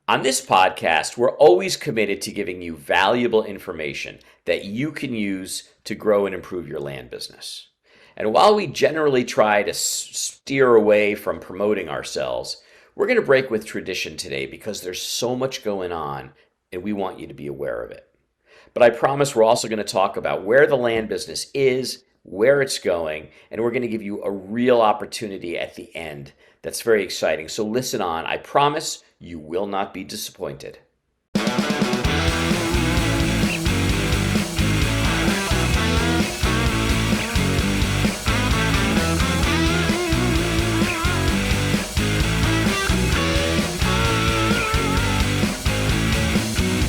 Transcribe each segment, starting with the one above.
On this podcast, we're always committed to giving you valuable information that you can use to grow and improve your land business. And while we generally try to steer away from promoting ourselves, we're going to break with tradition today because there's so much going on and we want you to be aware of it. But I promise we're also going to talk about where the land business is, where it's going, and we're going to give you a real opportunity at the end that's very exciting. So listen on. I promise you will not be disappointed.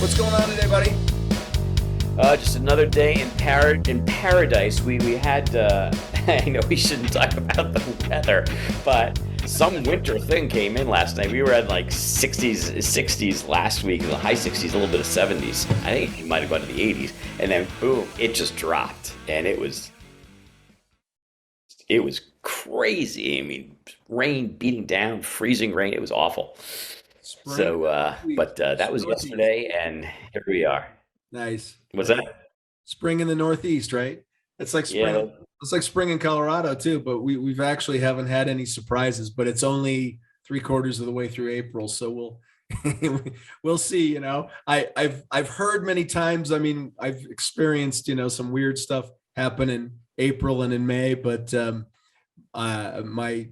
What's going on today, buddy? Just another day in paradise. We had, I know we shouldn't talk about the weather, but some winter thing came in last night. We were at like 60s last week, in the high 60s, a little bit of 70s. I think it might have gone to the 80s. And then boom, it just dropped. And it was crazy. I mean, rain beating down, freezing rain. It was awful. Spring. So, but that was Northeast. yesterday, and here we are. Nice. Was Nice. that? Spring in the Northeast, right? It's like spring. Yeah. It's like spring in Colorado too, but we've actually haven't had any surprises. But it's only three-quarters of the way through April, so we'll see. I've heard many times. I mean, I've experienced some weird stuff happen in April and in May, but my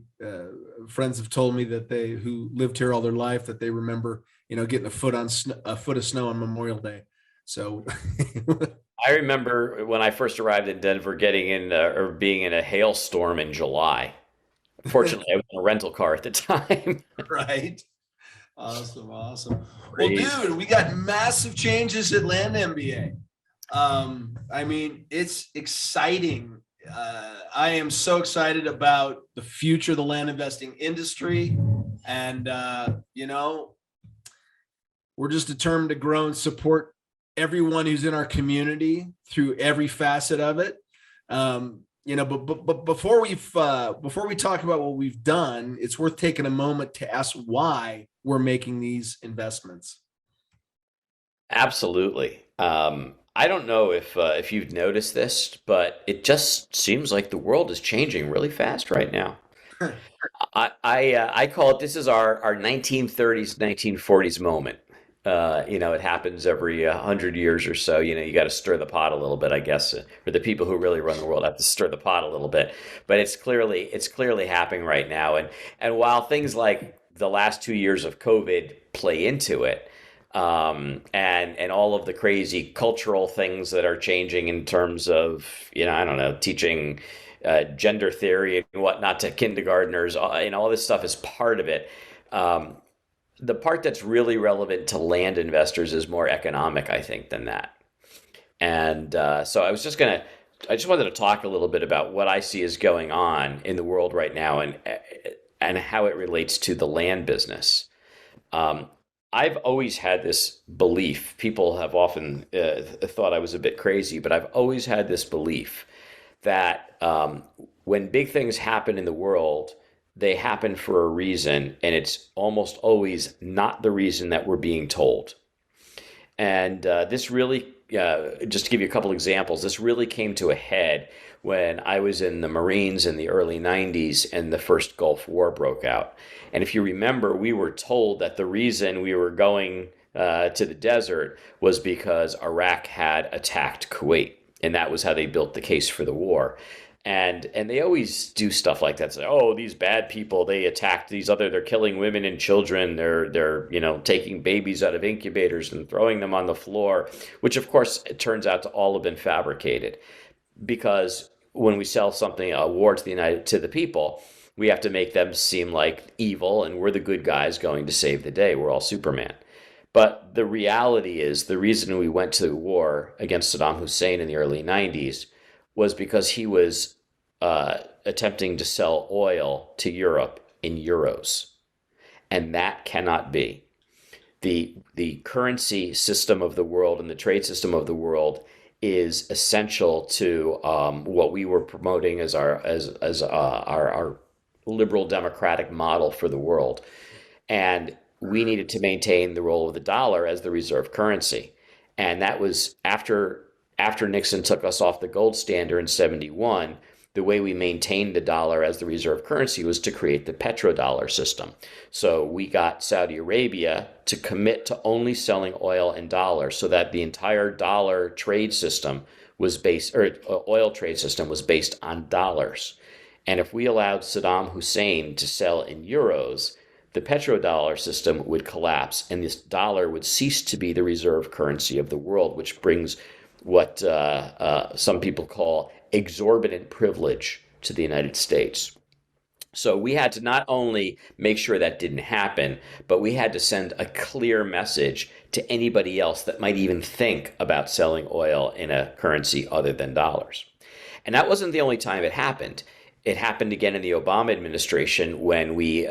friends have told me that they who lived here all their life that they remember getting a foot of snow on Memorial Day. So I remember when I first arrived in Denver getting in or being in a hailstorm in July. Fortunately, I was in a rental car at the time. right. Awesome. Well, Crazy. dude, we got massive changes at Land.MBA. I mean, it's exciting. I am so excited about the future of the land investing industry. And, we're just determined to grow and support everyone who's in our community through every facet of it. But before we talk about what we've done, it's worth taking a moment to ask why we're making these investments. Absolutely. I don't know if you've noticed this, but it just seems like the world is changing really fast right now. I call it this is our 1930s 1940s moment. It happens every 100 years or so. You got to stir the pot a little bit, I guess, for the people who really run the world have to stir the pot a little bit. But it's clearly happening right now. And while things like the last 2 years of COVID play into it, and all of the crazy cultural things that are changing in terms of I don't know, teaching gender theory and whatnot to kindergartners, and all this stuff is part of it. Um, the part that's really relevant to land investors is more economic, I think, than that. And so I just wanted to talk a little bit about what I see is going on in the world right now, and how it relates to the land business. Um, I've always had this belief. People have often thought I was a bit crazy, but I've always had this belief that when big things happen in the world, they happen for a reason, and it's almost always not the reason that we're being told. And this really, just to give you a couple examples, this really came to a head when I was in the Marines in the early 90s and the first Gulf War broke out. And if you remember, we were told that the reason we were going to the desert was because Iraq had attacked Kuwait. And that was how they built the case for the war. And they always do stuff like that. Say, oh, these bad people, they attacked they're killing women and children. They're taking babies out of incubators and throwing them on the floor, which of course it turns out to all have been fabricated. Because when we sell something, a war to the people, we have to make them seem like evil, and we're the good guys going to save the day. We're all Superman. But the reality is, the reason we went to war against Saddam Hussein in the early 90s was because he was attempting to sell oil to Europe in euros. And that cannot be. The currency system of the world and the trade system of the world is essential to what we were promoting as our liberal democratic model for the world. And we needed to maintain the role of the dollar as the reserve currency. And that was after Nixon took us off the gold standard in 71. The way we maintained the dollar as the reserve currency was to create the petrodollar system. So we got Saudi Arabia to commit to only selling oil in dollars so that the entire dollar trade system was based, or oil trade system was based on dollars. And if we allowed Saddam Hussein to sell in euros, the petrodollar system would collapse and this dollar would cease to be the reserve currency of the world, which brings what some people call exorbitant privilege to the United States. So we had to not only make sure that didn't happen, but we had to send a clear message to anybody else that might even think about selling oil in a currency other than dollars. And that wasn't the only time it happened. It happened again in the Obama administration when we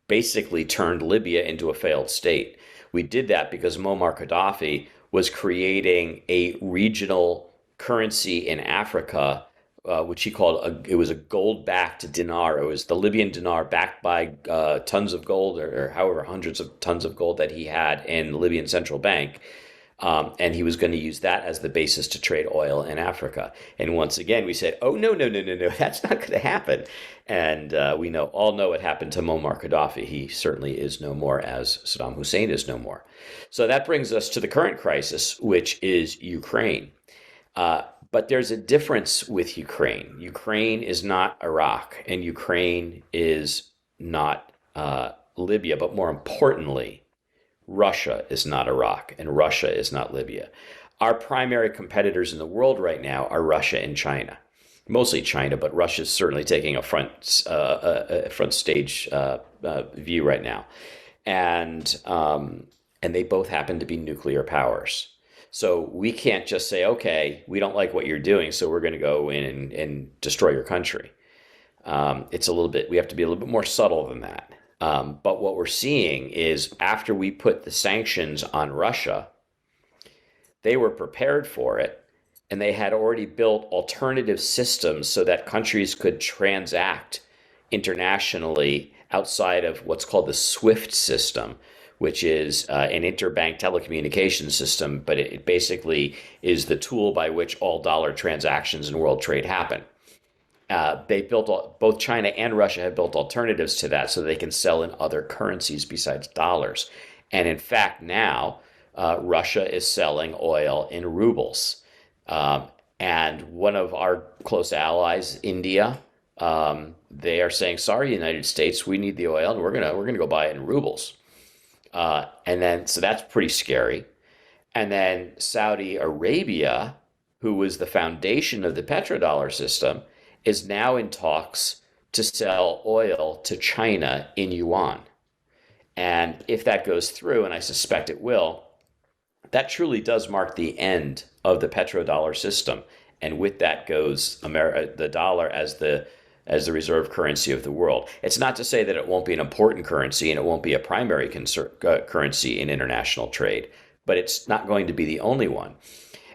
basically turned Libya into a failed state. We did that because Muammar Gaddafi was creating a regional currency in Africa, which he called it was a gold-backed dinar. It was the Libyan dinar backed by tons of gold, or however hundreds of tons of gold that he had in the Libyan central bank. And he was going to use that as the basis to trade oil in Africa. And once again, we said, "Oh no, no, no, no, no! That's not going to happen." And we all know what happened to Muammar Gaddafi. He certainly is no more, as Saddam Hussein is no more. So that brings us to the current crisis, which is Ukraine. But there's a difference with Ukraine. Ukraine is not Iraq, and Ukraine is not Libya. But more importantly, Russia is not Iraq, and Russia is not Libya. Our primary competitors in the world right now are Russia and China. Mostly China, but Russia's certainly taking a front stage view right now, and they both happen to be nuclear powers. So we can't just say, okay, we don't like what you're doing, so we're going to go in and destroy your country. We have to be a little bit more subtle than that. But what we're seeing is after we put the sanctions on Russia, they were prepared for it, and they had already built alternative systems so that countries could transact internationally outside of what's called the SWIFT system, which is an interbank telecommunications system, but it basically is the tool by which all dollar transactions in world trade happen. They built both China and Russia have built alternatives to that so they can sell in other currencies besides dollars. And in fact, now Russia is selling oil in rubles. And one of our close allies, India, they are saying, "Sorry, United States, we need the oil, and we're gonna go buy it in rubles." So that's pretty scary. And then Saudi Arabia, who was the foundation of the petrodollar system, is now in talks to sell oil to China in yuan. And if that goes through, and I suspect it will, that truly does mark the end of the petrodollar system. And with that goes the dollar as the reserve currency of the world. It's not to say that it won't be an important currency and it won't be a primary currency in international trade, but it's not going to be the only one.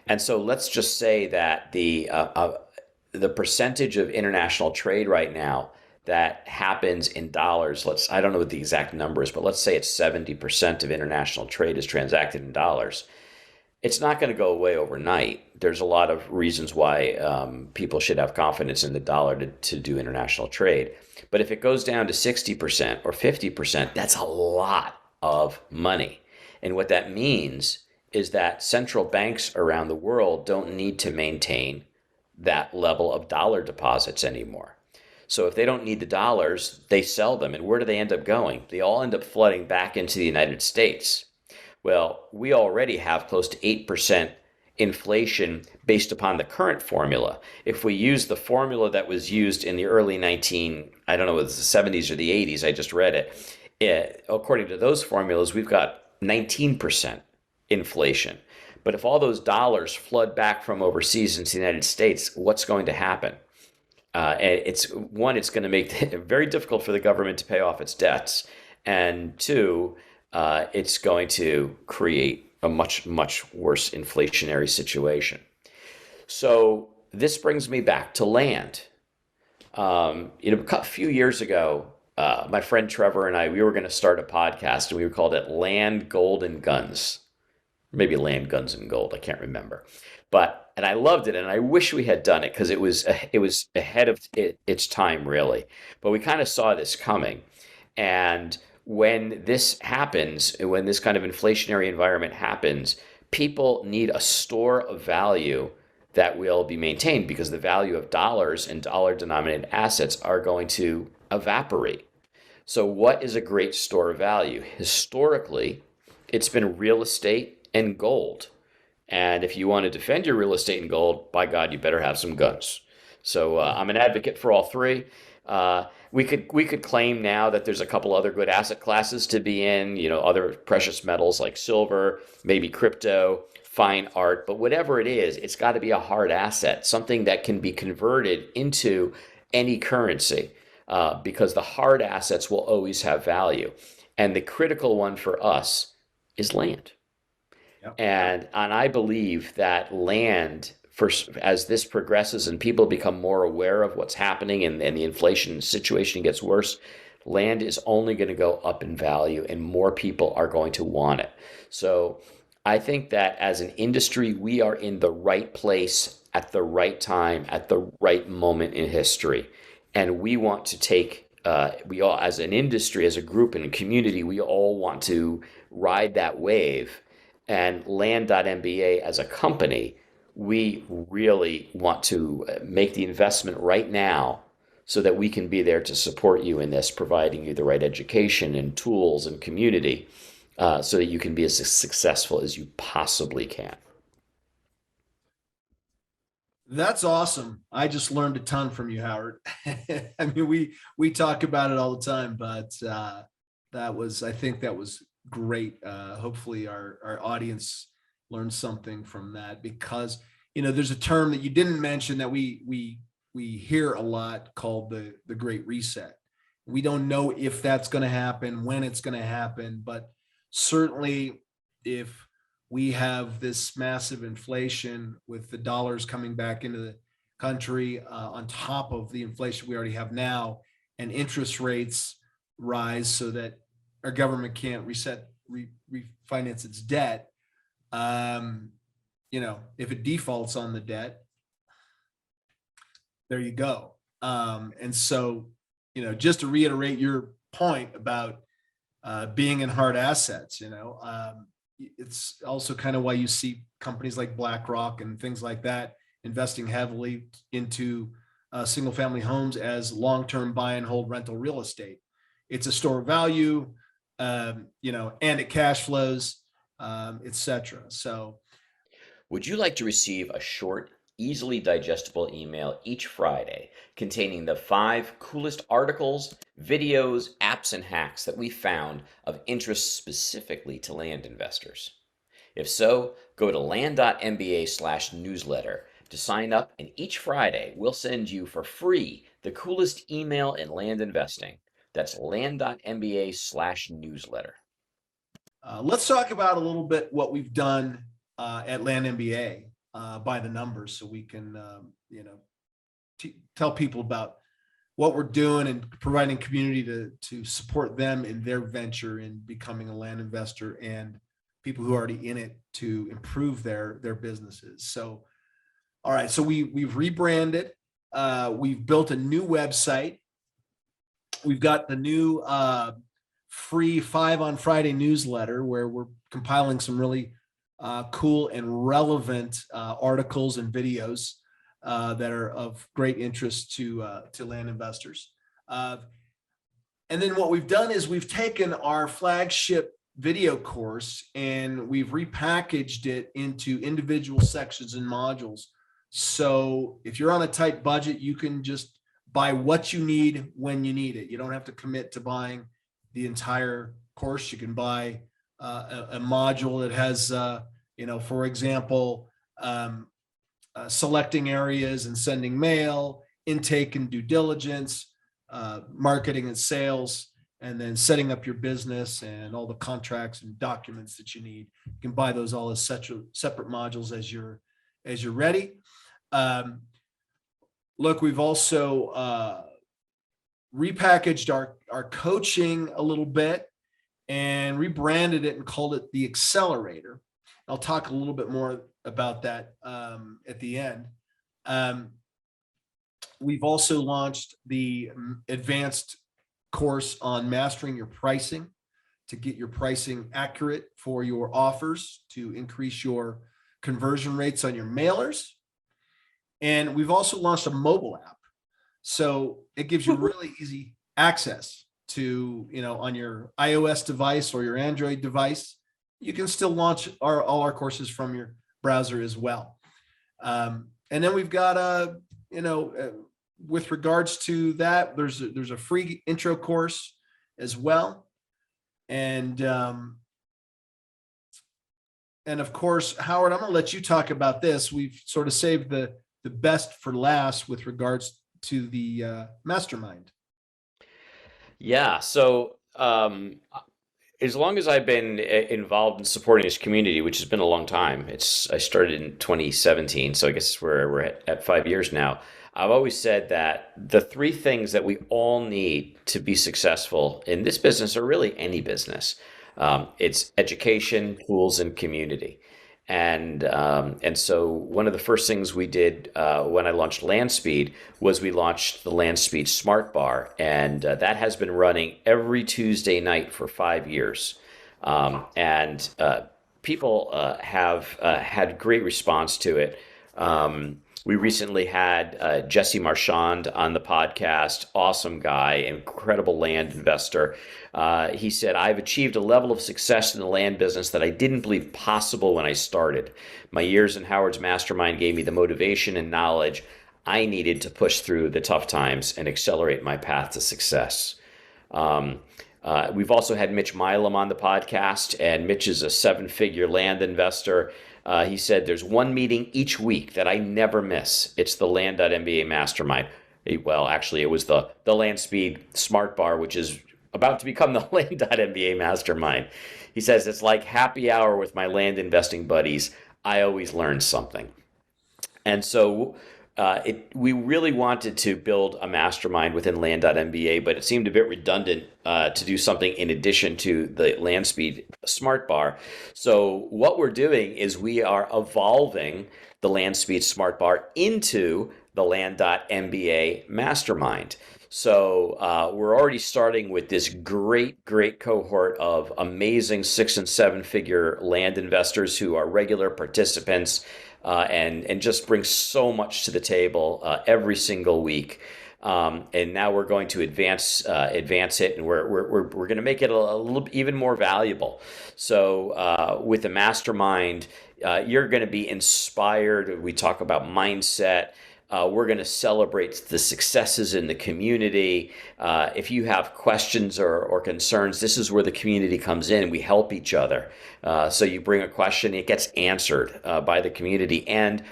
And so let's just say that the percentage of international trade right now that happens in dollars, I don't know what the exact number is, but let's say it's 70% of international trade is transacted in dollars. It's not going to go away overnight. There's a lot of reasons why people should have confidence in the dollar to do international trade. But if it goes down to 60% or 50%, that's a lot of money. And what that means is that central banks around the world don't need to maintain that level of dollar deposits anymore. So if they don't need the dollars, they sell them. And where do they end up going? They all end up flooding back into the United States. Well, we already have close to 8% inflation based upon the current formula. If we use the formula that was used in the early I don't know, it was the 70s or the 80s, I just read it. According to those formulas, we've got 19% inflation. But if all those dollars flood back from overseas into the United States, what's going to happen? It's going to make it very difficult for the government to pay off its debts. And two, it's going to create a much, much worse inflationary situation. So this brings me back to land. A few years ago, my friend Trevor and I, we were going to start a podcast, and we called it Land, Gold, and Guns. Maybe Land, Guns, and Gold. I can't remember. And I loved it, and I wish we had done it because it was ahead of its time, really. But we kind of saw this coming, and when this happens, when this kind of inflationary environment happens, people need a store of value that will be maintained because the value of dollars and dollar denominated assets are going to evaporate. So, what is a great store of value? Historically, it's been real estate and gold. And if you want to defend your real estate and gold, by God, you better have some guns. So I'm an advocate for all three. We could claim now that there's a couple other good asset classes to be in, other precious metals like silver, maybe crypto, fine art, but whatever it is, it's got to be a hard asset, something that can be converted into any currency, because the hard assets will always have value. And the critical one for us is land. Yep. And I believe that land, for as this progresses and people become more aware of what's happening, and the inflation situation gets worse, land is only going to go up in value and more people are going to want it. So I think that as an industry, we are in the right place at the right time, at the right moment in history. And we want to take, we all, as an industry, as a group and a community, we all want to ride that wave. And Land.MBA as a company, we really want to make the investment right now so that we can be there to support you in this, providing you the right education and tools and community, so that you can be as successful as you possibly can. That's awesome. I just learned a ton from you, Howard. I mean, we talk about it all the time, but I think that was great. Hopefully our audience learned something from that, because there's a term that you didn't mention that we hear a lot called the Great Reset. We don't know if that's going to happen, when it's going to happen, but certainly if we have this massive inflation with the dollars coming back into the country, on top of the inflation we already have now, and interest rates rise so that our government can't refinance its debt. If it defaults on the debt, there you go. And so, just to reiterate your point about being in hard assets, it's also kind of why you see companies like BlackRock and things like that investing heavily into single family homes as long-term buy and hold rental real estate. It's a store of value, and it cash flows, etc. So, Would you like to receive a short, easily digestible email each Friday containing the 5 coolest articles, videos, apps, and hacks that we found of interest specifically to land investors? If so, go to land.mba/newsletter to sign up, and each Friday we'll send you for free the coolest email in land investing. That's land.mba/newsletter. let's talk about a little bit what we've done at Land.MBA by the numbers, so we can tell people about what we're doing and providing community to support them in their venture in becoming a land investor, and people who are already in it to improve their businesses. So, all right, so we've rebranded, we've built a new website, we've got the new free 5 on Friday newsletter where we're compiling some really cool and relevant articles and videos that are of great interest to land investors. And then what we've done is we've taken our flagship video course and we've repackaged it into individual sections and modules. So if you're on a tight budget, you can just buy what you need when you need it. You don't have to commit to buying the entire course. You can buy a module that has, for example, selecting areas and sending mail, intake and due diligence, marketing and sales, and then setting up your business and all the contracts and documents that you need. You can buy those all as separate modules as you're ready. Look, we've also repackaged our coaching a little bit and rebranded it and called it the Accelerator. I'll talk a little bit more about that at the end. Um, we've also launched the advanced course on mastering your pricing to get your pricing accurate for your offers to increase your conversion rates on your mailers. And we've also launched a mobile app. So it gives you really easy access to, on your iOS device or your Android device. You can still launch all our courses from your browser as well. And then we've got with regards to that, there's a free intro course as well. And of course, Howard, I'm going to let you talk about this. We've sort of saved the best for last with regards to the mastermind. Yeah. So, as long as I've been involved in supporting this community, which has been a long time, I started in 2017, so I guess we're at 5 years now. I've always said that the three things that we all need to be successful in this business, or really any business, it's education, tools, and community. And so one of the first things we did when I launched LandSpeed was we launched the LandSpeed Smart Bar, and that has been running every Tuesday night for 5 years. And people have had great response to it. We recently had Jesse Marchand on the podcast. Awesome guy, incredible land investor. He said, I've achieved a level of success in the land business that I didn't believe possible when I started. My years in Howard's mastermind gave me the motivation and knowledge I needed to push through the tough times and accelerate my path to success. We've also had Mitch Milam on the podcast, and Mitch is a seven-figure land investor. He said, there's one meeting each week that I never miss. It's the Land.MBA mastermind. Well, actually, it was the LandSpeed Smart Bar, which is about to become the Land.MBA mastermind. He says, it's like happy hour with my land investing buddies. I always learn something. And so we really wanted to build a mastermind within Land.MBA, but it seemed a bit redundant to do something in addition to the LandSpeed Smart Bar. So what we're doing is we are evolving the LandSpeed Smart Bar into the Land.MBA mastermind. So we're already starting with this great cohort of amazing 6 and 7 figure land investors who are regular participants and just bring so much to the table every single week. And now we're going to advance it, and we're going to make it a little even more valuable. So with the mastermind, you're going to be inspired. We talk about mindset. We're going to celebrate the successes in the community. If you have questions or concerns, this is where the community comes in. We help each other. So you bring a question, it gets answered by the community. And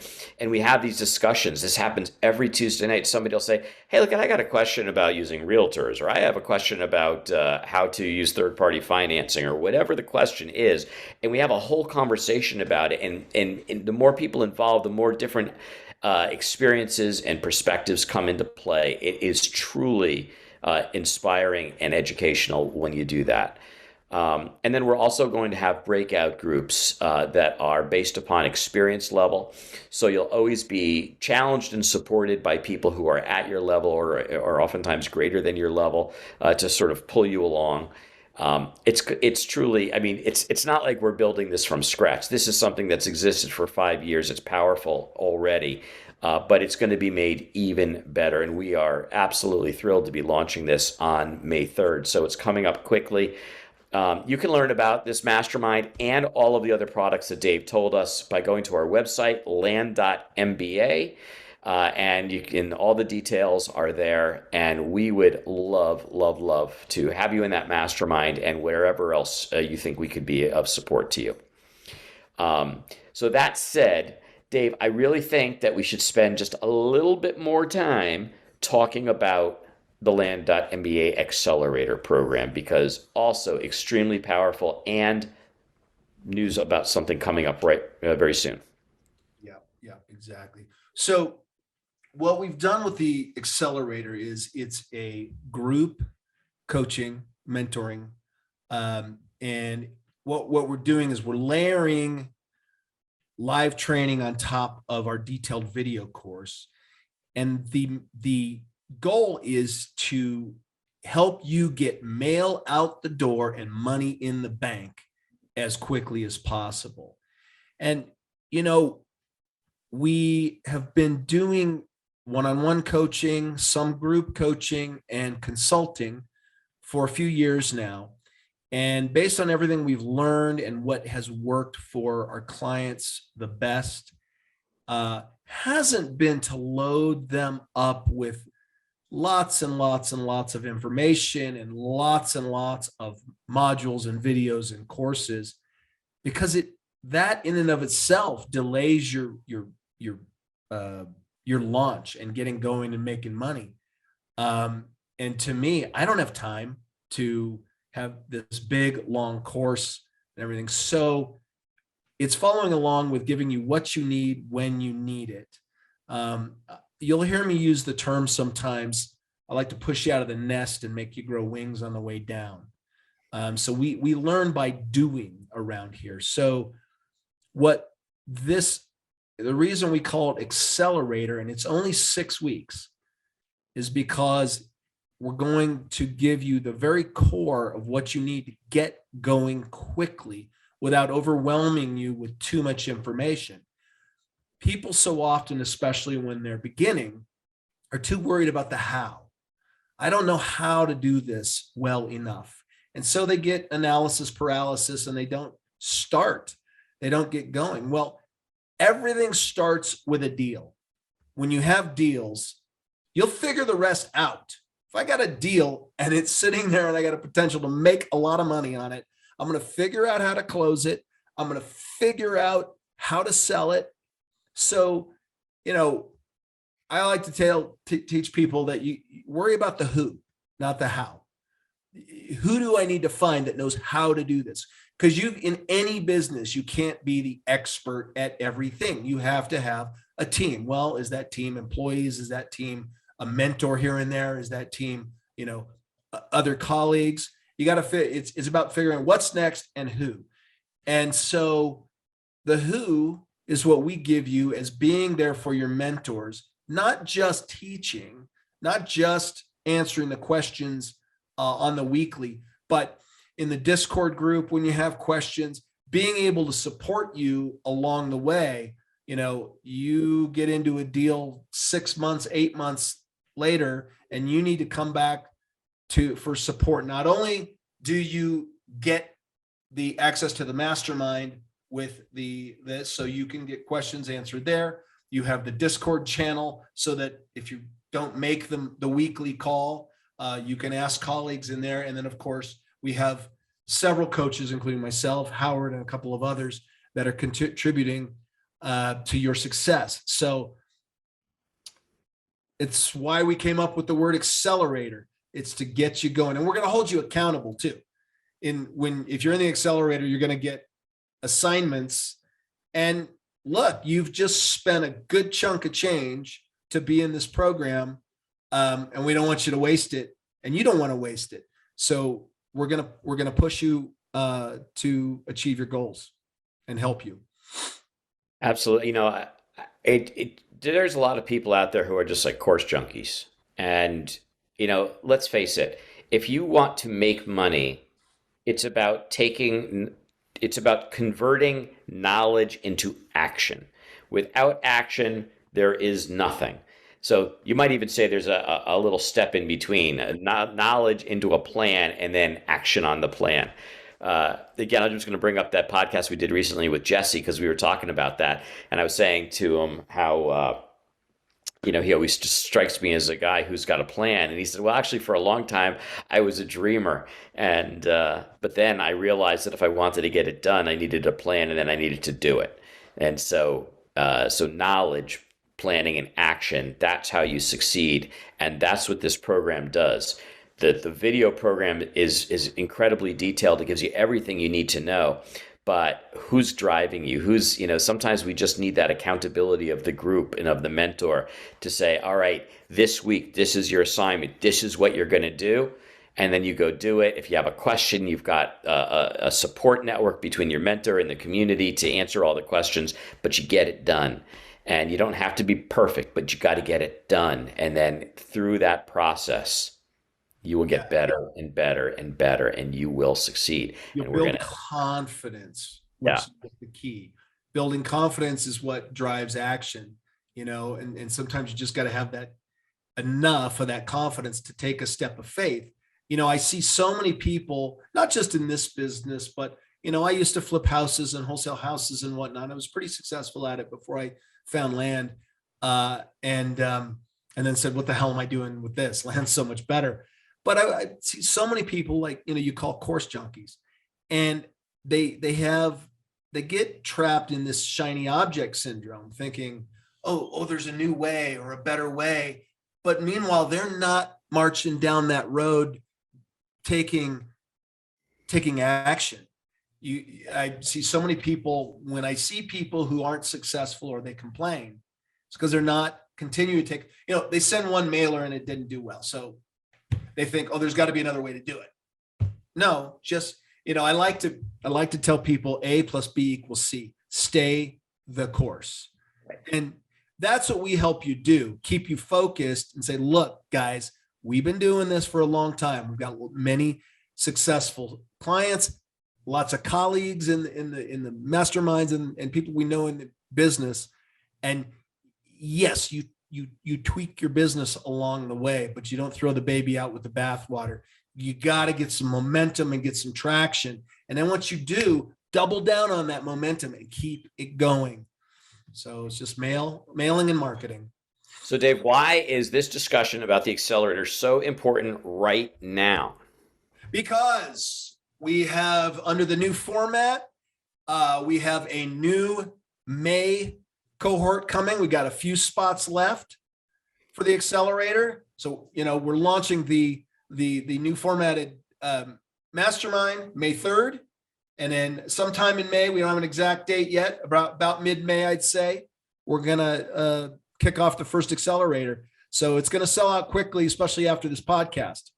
we have these discussions. This happens every Tuesday night. Somebody will say, hey, look, I got a question about using realtors, or I have a question about how to use third-party financing, or whatever the question is. And we have a whole conversation about it. And the more people involved, the more different experiences and perspectives come into play. It is truly inspiring and educational when you do that. And then we're also going to have breakout groups that are based upon experience level. So you'll always be challenged and supported by people who are at your level or oftentimes greater than your level to sort of pull you along. It's truly, I mean, it's not like we're building this from scratch. This is something that's existed for 5 years. It's powerful already, but it's going to be made even better. And we are absolutely thrilled to be launching this on May 3rd. So it's coming up quickly. You can learn about this mastermind and all of the other products that Dave told us by going to our website, Land.MBA. And all the details are there, and we would love to have you in that mastermind and wherever else you think we could be of support to you. So that said, Dave, I really think that we should spend just a little bit more time talking about the Land.MBA Accelerator program, because also extremely powerful, and news about something coming up very soon. Yeah, exactly. So what we've done with the accelerator is it's a group coaching, mentoring, and what we're doing is we're layering live training on top of our detailed video course, and the goal is to help you get mail out the door and money in the bank as quickly as possible. And you know, we have been doing one-on-one coaching, some group coaching, and consulting for a few years now. And based on everything we've learned and what has worked for our clients the best, hasn't been to load them up with lots and lots and lots of information and lots of modules and videos and courses, because it that in and of itself delays your your launch and getting going and making money. And to me, I don't have time to have this big long course and everything. So it's following along with giving you what you need when you need it. You'll hear me use the term sometimes. I like to push you out of the nest and make you grow wings on the way down. So we learn by doing around here. So what the reason we call it accelerator, and it's only 6 weeks, is because we're going to give you the very core of what you need to get going quickly without overwhelming you with too much information. People so often, especially when they're beginning, are too worried about the how. I don't know how to do this well enough. And so they get analysis paralysis and they don't start. They don't get going. Well, everything starts with a deal. When you have deals, you'll figure the rest out. If I got a deal and it's sitting there and I got a potential to make a lot of money on it, I'm going to figure out how to close it. I'm going to figure out how to sell it. So, you know, I like to teach people that you worry about the who, not the how. Who do I need to find that knows how to do this? Because in any business, you can't be the expert at everything. You have to have a team. Well, is that team employees? Is that team a mentor here and there? Is that team, you know, other colleagues? You got to fit. It's about figuring what's next and who. And so the who is what we give you as being there for your mentors, not just teaching, not just answering the questions on the weekly, but in the Discord group, when you have questions, being able to support you along the way. You know, you get into a deal 6 months, 8 months later, and you need to come back for support. Not only do you get the access to the mastermind with this, so you can get questions answered there. You have the Discord channel so that if you don't make the weekly call, you can ask colleagues in there. And then, of course, we have several coaches, including myself, Howard, and a couple of others that are contributing to your success. So it's why we came up with the word accelerator. It's to get you going. And we're going to hold you accountable too. If you're in the accelerator, you're going to get assignments. And look, you've just spent a good chunk of change to be in this program. And we don't want you to waste it. And you don't want to waste it. So we're gonna push you to achieve your goals and help you. Absolutely. You know, there's a lot of people out there who are just like course junkies. And, you know, let's face it, if you want to make money, it's about converting knowledge into action. Without action, there is nothing. So you might even say there's a little step in between, knowledge into a plan and then action on the plan. Again, I'm just going to bring up that podcast we did recently with Jesse because we were talking about that. And I was saying to him how, you know, he always just strikes me as a guy who's got a plan. And he said, well, actually, for a long time, I was a dreamer. And but then I realized that if I wanted to get it done, I needed a plan and then I needed to do it. And so knowledge, planning, and action, that's how you succeed. And that's what this program does. The video program is incredibly detailed. It gives you everything you need to know. but who's driving you? Who's, sometimes we just need that accountability of the group and of the mentor to say, all right, this week, this is your assignment. This is what you're going to do. And then you go do it. If you have a question, you've got a support network between your mentor and the community to answer all the questions, but you get it done. And you don't have to be perfect, but you got to get it done. And then through that process, you will get better and better and better, and you will succeed. You'll and build confidence, which is the key. Building confidence is what drives action, and sometimes you just got to have that enough of that confidence to take a step of faith. I see so many people, not just in this business, but, I used to flip houses and wholesale houses and whatnot. I was pretty successful at it before I found land, and then said, what the hell am I doing with this? Land's so much better. But I see so many people, like, you call course junkies, and they get trapped in this shiny object syndrome, thinking, oh, there's a new way or a better way. But meanwhile, they're not marching down that road, taking action. I see so many people, when I see people who aren't successful or they complain, it's because they're not continuing to take, they send one mailer and it didn't do well. So they think, oh, there's got to be another way to do it. No, just, I like to tell people A plus B equals C. Stay the course. And that's what we help you do. Keep you focused and say, look, guys, we've been doing this for a long time. We've got many successful clients, lots of colleagues in the masterminds and people we know in the business. And yes, you tweak your business along the way, but you don't throw the baby out with the bathwater. You got to get some momentum and get some traction. And then once you do, double down on that momentum and keep it going. So it's just mailing and marketing. So Dave, why is this discussion about the accelerator so important right now? Because we have, under the new format, we have a new May cohort coming. We got a few spots left for the accelerator. So, we're launching the new formatted mastermind May 3rd. And then sometime in May, we don't have an exact date yet, about mid-May, I'd say, we're going to kick off the first accelerator. So it's going to sell out quickly, especially after this podcast.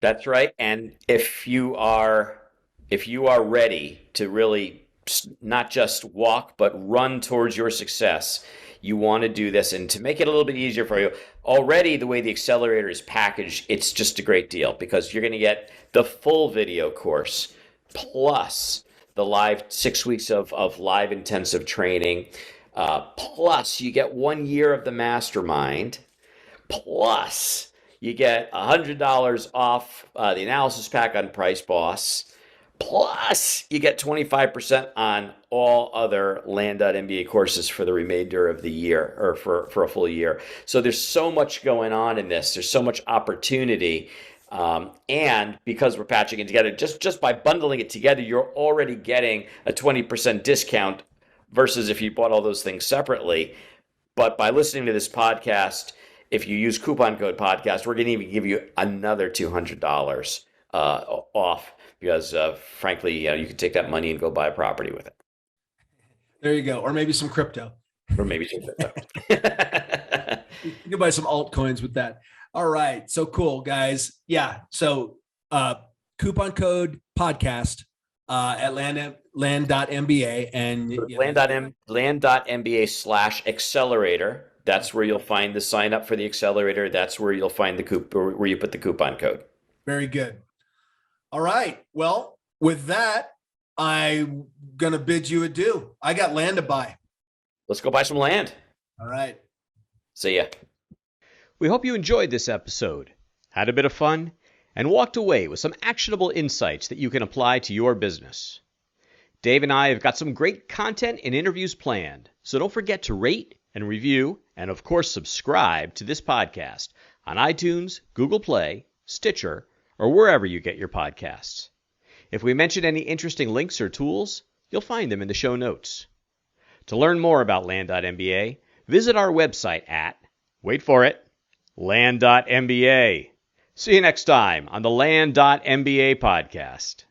That's right. And if you are ready to really not just walk, but run towards your success, you want to do this. And to make it a little bit easier for you, already the way the accelerator is packaged, it's just a great deal, because you're going to get the full video course plus the live 6 weeks of live intensive training. Plus you get 1 year of the mastermind. Plus you get $100 off the analysis pack on Price Boss. Plus, you get 25% on all other Land.MBA courses for the remainder of the year, or for a full year. So there's so much going on in this. There's so much opportunity. And because we're patching it together, just by bundling it together, you're already getting a 20% discount versus if you bought all those things separately. But by listening to this podcast, if you use coupon code podcast, we're going to even give you another $200 off. Because frankly, you can take that money and go buy a property with it. There you go. Or maybe some crypto. Or maybe some crypto. You can buy some altcoins with that. All right. So cool, guys. Yeah. So coupon code podcast at Land.MBA and Land.MBA/accelerator. That's where you'll find the sign up for the accelerator. That's where you'll find where you put the coupon code. Very good. All right. Well, with that, I'm going to bid you adieu. I got land to buy. Let's go buy some land. All right. See ya. We hope you enjoyed this episode, had a bit of fun, and walked away with some actionable insights that you can apply to your business. Dave and I have got some great content and interviews planned, so don't forget to rate and review, and of course subscribe to this podcast on iTunes, Google Play, Stitcher, or wherever you get your podcasts. If we mention any interesting links or tools, you'll find them in the show notes. To learn more about Land.MBA, visit our website at, wait for it, Land.MBA. See you next time on the Land.MBA podcast.